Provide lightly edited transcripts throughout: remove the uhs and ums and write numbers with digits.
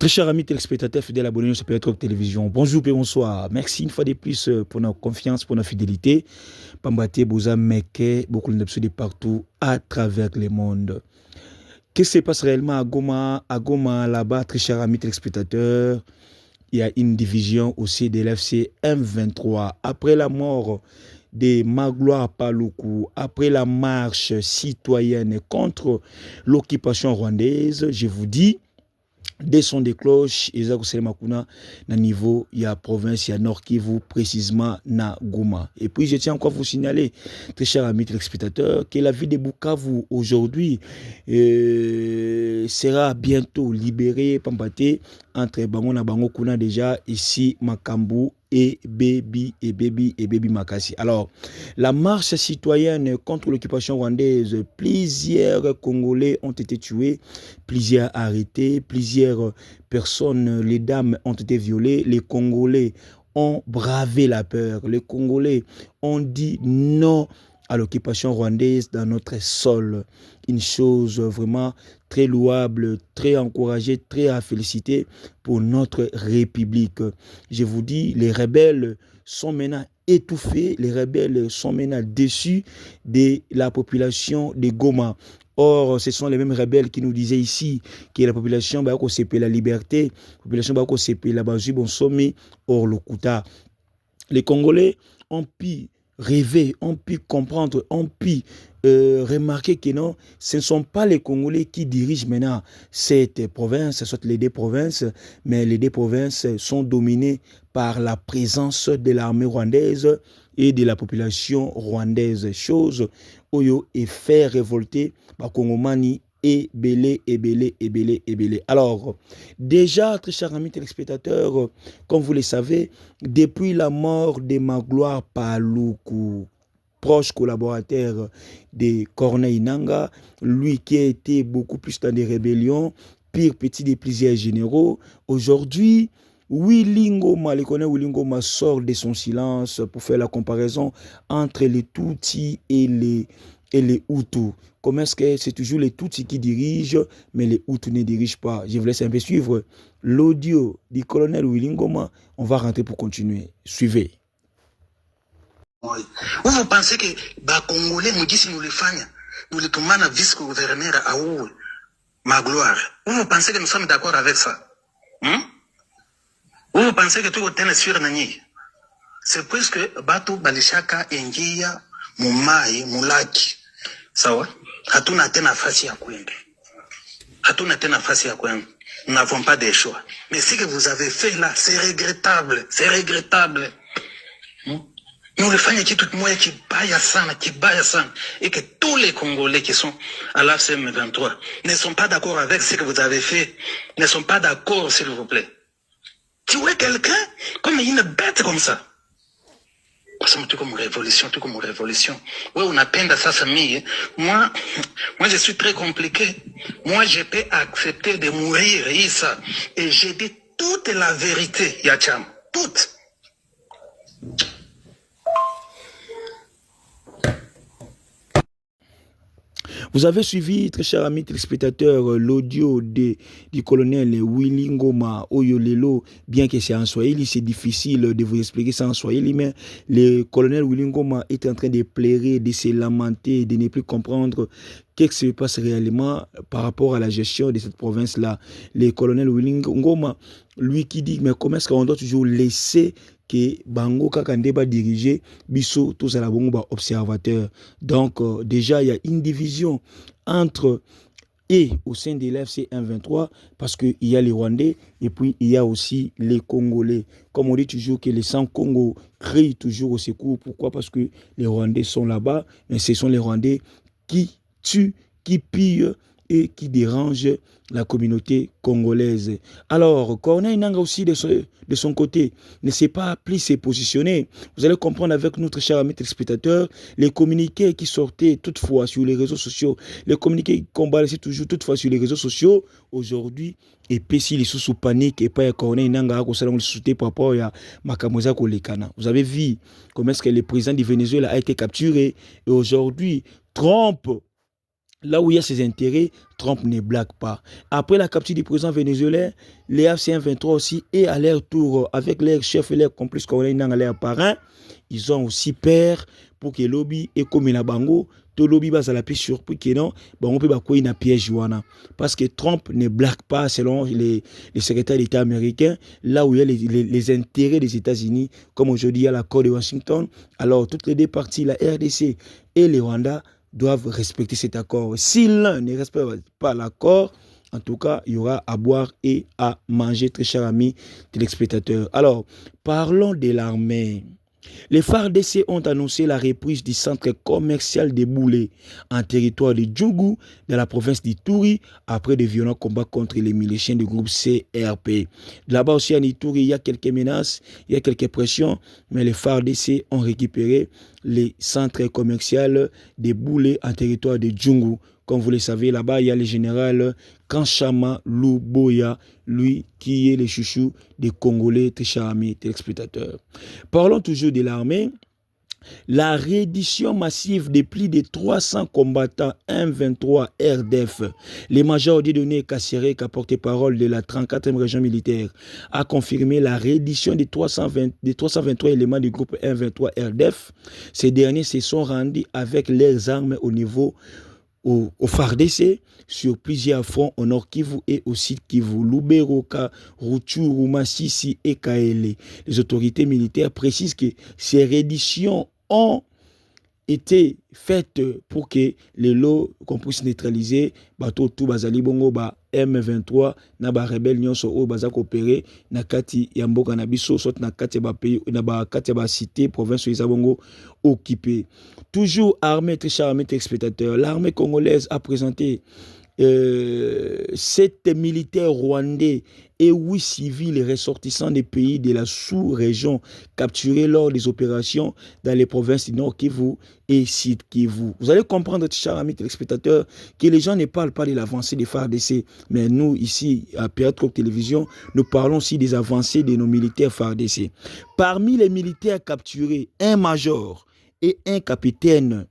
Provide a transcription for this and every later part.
Très chers amis téléspectateurs, fidèles abonnés sur Pétrole Télévision, bonjour et bonsoir. Merci une fois de plus pour notre confiance, pour notre fidélité. Pambate, Boza, Meke, beaucoup de partout à travers le monde. Qu'est-ce qui se passe réellement à Goma? À Goma, là-bas, très chers amis téléspectateurs, il y a une division aussi de l'FC M23. Après la mort de Magloire Paluku, après la marche citoyenne contre l'occupation rwandaise, je vous dis, des sons de cloches, Eza Makuna, na niveau, il y a province, il y a Nord Kivu, précisément na Goma. Et puis, je tiens encore à vous signaler, très chers amis téléspectateurs, que la ville de Bukavu, aujourd'hui, sera bientôt libérée, Pampaté, entre Bango na Bango Kuna déjà, ici, Makambu, et Baby Makassi. Alors, la marche citoyenne contre l'occupation rwandaise, plusieurs Congolais ont été tués, plusieurs arrêtés, plusieurs personnes, les dames ont été violées, les Congolais ont bravé la peur, les Congolais ont dit non à l'occupation rwandaise dans notre sol. Une chose vraiment très louable, très encouragée, très à féliciter pour notre République. Je vous dis, les rebelles sont maintenant étouffés, les rebelles sont maintenant déçus de la population de Goma. Or, ce sont les mêmes rebelles qui nous disaient ici que la population va accepter la liberté, la population va accepter la base bon sommet, or le Kouta. Les Congolais ont pu rêver, ont pu comprendre, ont pu remarquer que non, ce ne sont pas les Congolais qui dirigent maintenant cette province, soit les deux provinces, mais les deux provinces sont dominées par la présence de l'armée rwandaise et de la population rwandaise. Chose Oyo et faire révolter Bakongomani et belé. Alors, déjà, très chers amis téléspectateurs, comme vous le savez, depuis la mort de Magloire Paluku, proche collaborateur de Corneille Nangaa, lui qui a été beaucoup plus dans des rébellions, pire petit des plusieurs généraux, aujourd'hui, Willy Ngoma, le colonel Willy Ngoma sort de son silence pour faire la comparaison entre les Tutsis et les Hutus. Comment est-ce que c'est toujours les Tutsis qui dirigent, mais les Hutus ne dirigent pas? Je vous laisse un peu suivre l'audio du colonel Willy Ngoma. On va rentrer pour continuer. Suivez. Vous pensez que les Congolais nous disent nous les fagnons, nous les tombons vice-gouverneur à où ma gloire. Vous pensez que nous sommes d'accord avec ça? Vous pensez que tout est sur Nani? C'est puisque Batu Balishaka Engia Mumai Mulaki. Sawa? Hatuna tena nafasi ya kwenda. Hatuna tena nafasi ya kwenda. Nous n'avons pas de choix. Mais ce que vous avez fait là, c'est regrettable. C'est regrettable. Nous le faisons qui tout le monde qui baille sana. Et que tous les Congolais qui sont à la CM23 ne sont pas d'accord avec ce que vous avez fait. Ne sont pas d'accord, s'il vous plaît. Tu vois quelqu'un comme une bête comme ça. Tout comme révolution. Ouais, on appelle ça famille. Moi, je suis très compliqué. Moi, je peux accepter de mourir, ça. Et j'ai dit toute la vérité, Yacham. Toute. Vous avez suivi, très chers amis téléspectateurs, l'audio du colonel Willy Ngoma Oyolelo, bien que c'est en Swahili, c'est difficile de vous expliquer ça en Swahili, mais le colonel Willy Ngoma est en train de pleurer, de se lamenter, de ne plus comprendre qu'est-ce qui se passe réellement par rapport à la gestion de cette province-là. Le colonel Willy Ngoma, lui qui dit, mais comment est-ce qu'on doit toujours laisser que Bango Kakandeba diriger, Bisso, tous à la bombe observateur. Donc, déjà, il y a une division entre et au sein de l'FC 123 parce qu'il y a les Rwandais et puis il y a aussi les Congolais. Comme on dit toujours que les 100 Congo crient toujours au secours. Pourquoi? Parce que les Rwandais sont là-bas, mais ce sont les Rwandais qui tuent, qui pillent et qui dérangent la communauté congolaise. Alors, Corneille Nangaa aussi de son côté ne sait pas plus se positionner. Vous allez comprendre avec notre cher ami téléspectateur, les communiqués qui sortaient toutefois sur les réseaux sociaux, les communiqués qu'on balançait toujours toutefois sur les réseaux sociaux, aujourd'hui, et puis si les sous panique et pas Corneille Nangaa qu'on s'est soutenu par rapport à Makamoza Kolekana. Vous avez vu comment est-ce que le président du Venezuela a été capturé et aujourd'hui, Trump là où il y a ses intérêts, Trump ne blague pas. Après la capture du président vénézuélien, les FC-23 aussi, et à leur tour, avec leur chef et leur complice colonel Nang, leur parrain, ils ont aussi peur pour que lobby et comme la bango, tout lobby base à la plus surpris que non, on peut pas quoi une piège juana. Parce que Trump ne blague pas selon les secrétaires d'État américains, là où il y a les intérêts des États-Unis, comme aujourd'hui il y a l'accord de Washington. Alors toutes les deux parties, la RDC et le Rwanda, doivent respecter cet accord. Si l'un ne respecte pas l'accord, en tout cas, il y aura à boire et à manger, très chers amis téléspectateurs. Alors, parlons de l'armée. Les FARDC ont annoncé la reprise du centre commercial de Boulé en territoire de Djougou, dans la province d'Ituri, après de violents combats contre les miliciens du groupe CRP. Là-bas aussi en Ituri, il y a quelques menaces, il y a quelques pressions, mais les FARDC ont récupéré les centres commerciaux de Boulé en territoire de Djougou. Comme vous le savez, là-bas, il y a le général Kanchama Luboya, lui qui est le chouchou des Congolais, très chers amis téléspectateurs. Parlons toujours de l'armée. La reddition massive de plus de 300 combattants M23 RDF, le major Dieudonné Kasséré, qui a porté parole de la 34e région militaire, a confirmé la reddition des 323 éléments du groupe M23 RDF. Ces derniers se sont rendus avec leurs armes au FARDC sur plusieurs fronts au Nord Kivu et au Sud Kivu, Luberoka, Rutshuru, Masisi et Kaele. Les autorités militaires précisent que ces redditions ont été faites pour que les lots qu'on puisse neutraliser bateau tout bazali bongo ba M23 na ba rebelle nyonso o baza coopérer na kati ya mboka na biso soit na kati ba pays na ba kati ba cité province ya bongo occupée. Toujours armée, très chers amis téléspectateurs, l'armée congolaise a présenté 7 militaires rwandais et 8 civils ressortissants des pays de la sous-région capturés lors des opérations dans les provinces du Nord Kivu et Sud Kivu. Vous allez comprendre, chers amis téléspectateurs, que les gens ne parlent pas de l'avancée des FARDC, mais nous, ici, à Pirates Télévision, nous parlons aussi des avancées de nos militaires FARDC. Parmi les militaires capturés, un major et un capitaine,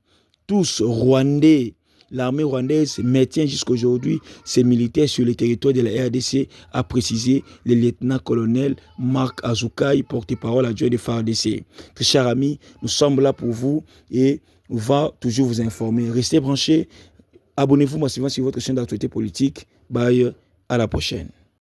tous rwandais. L'armée rwandaise maintient jusqu'aujourd'hui ses militaires sur le territoire de la RDC, a précisé le lieutenant-colonel Marc Azoukai, porte-parole adjoint de FARDC. Très chers amis, nous sommes là pour vous et on va toujours vous informer. Restez branchés, abonnez-vous massivement sur votre chaîne d'actualité politique. Bye, à la prochaine.